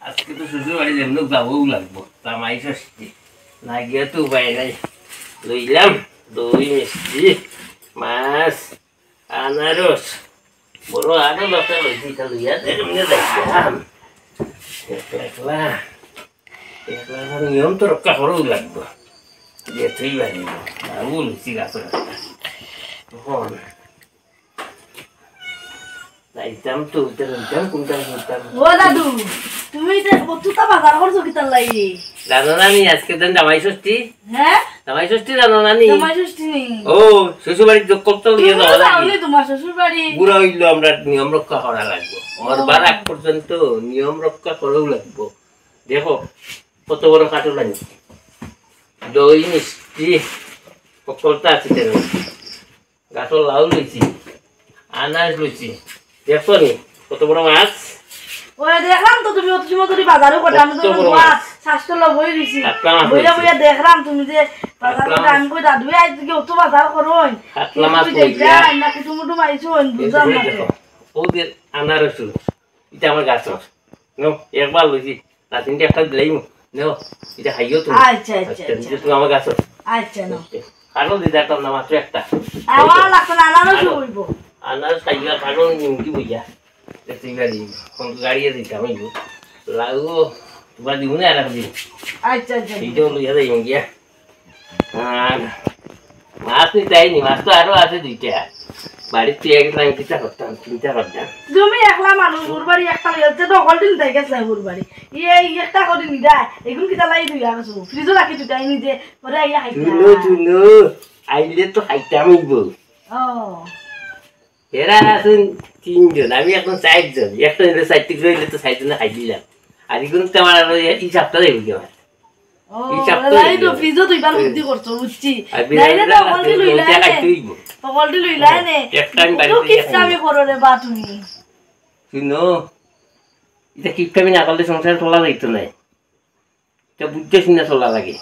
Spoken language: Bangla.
আজকে তো শ্বশুর বাড়ি যেমন যাবও লাগবো জামাই ষষ্ঠী না গিয়ে তো উপায় নাই লইলাম দই মিষ্টি মাছ আনারস বড় আরো দরকার লইছি তা লইয়া এমনি যাইতাম একলা একলা নিয়ম তো রক্ষা করেও লাগবো যেতেই পারিব যাবো লইছি গাছের তখন যাইতাম তো যাইতাম কোনটা করতাম ও দাদু তুমি কতটা বাজার করছো কি তার লাগি জানো না নি আজকে দিন জামাই ষষ্ঠী হ্যাঁ জামাই ষষ্ঠী জানো না নি জামাই ষষ্ঠী নেই ও শ্বশুর বাড়ি যোগ করতে তুমি গিয়ে যাওয়া তাহলে লাগে তোমার শ্বশুর বাড়ি বুড়া হইলো আমরা নিয়ম রক্ষা করা লাগবো মরবার আগ পর্যন্ত নিয়ম রক্ষা করেও লাগবো দেখো কত বড় কাটল আনি দই মিষ্টি সকলটা আছে তেল গাছর লাউ লইছি আনাজ লইছি দেখো নি কত বড় মাছ ওই দেখলাম তো তুমি অত সময় ধরে বাজারও করতে আমি তো স্বাস্থ্য লোক হয়ে গেছি বইয়া বইয়া দেখলাম তুমি যে বাজার করতে আমি কই দাদু আজকে অত বাজার করোই কাতলা মাছ না কুটুমুটুম আইছো বুঝলাম না ওদের আনারস এটা আমার গাছ নো একবার লইছি না তিনটে একটা দিলাই নো এটা খাইও তুমি আচ্ছা আচ্ছা তুমি আমার গাছ আচ্ছা না কারণ দিদা একটা না মাত্র একটা আমার লাগতো না আনারস হইব আনারস খাইয়া কারণ নিমকি বইয়া দেখতে গাড়ি কোন গাড়িয়ে দিতাম লাগো তোমার দিব না আর দিন আচ্ছা আচ্ছা এইটাও লইয়া যাই গিয়া আর মাছ তো চাইনি মাছ তো আরো আছে দুইটা বাড়ির থেকে গেছিলাম চিন্তা করতাম তুমি একলা মানুষ ঘুরবাড়ি একটা লইতে তো অকল দিন তাই গেছে ঘুরবাড়ি এই একটা করে নিদা এগুন কিটা লাই দুই আর ফ্রিজে রাখি দুটাই নিজে পরে আইয়া খাইতা তুনো আইলে তো খাইতাম হইব ও এরা আছেন তিনজন আমি এখন 4 জন একটা নিলে 4 টিক রইলে তো 4 জনে খাই দিলাম আর এগুলো তো আমার এই সপ্তাহ দেব কি আমার ও লাই তো ফ্রিজে তুই বার বুদ্ধি করছো বুঝছি নাইলে তো অকল লইলা অকল লইলা নে একটা আমি বাড়ি তো কিচ্ছা আমি করো রে বা তুমি শুনো এটা কিপটামি না করলে সংসার চলা যাইতো না এটা বুঝতে শুনে চলা লাগে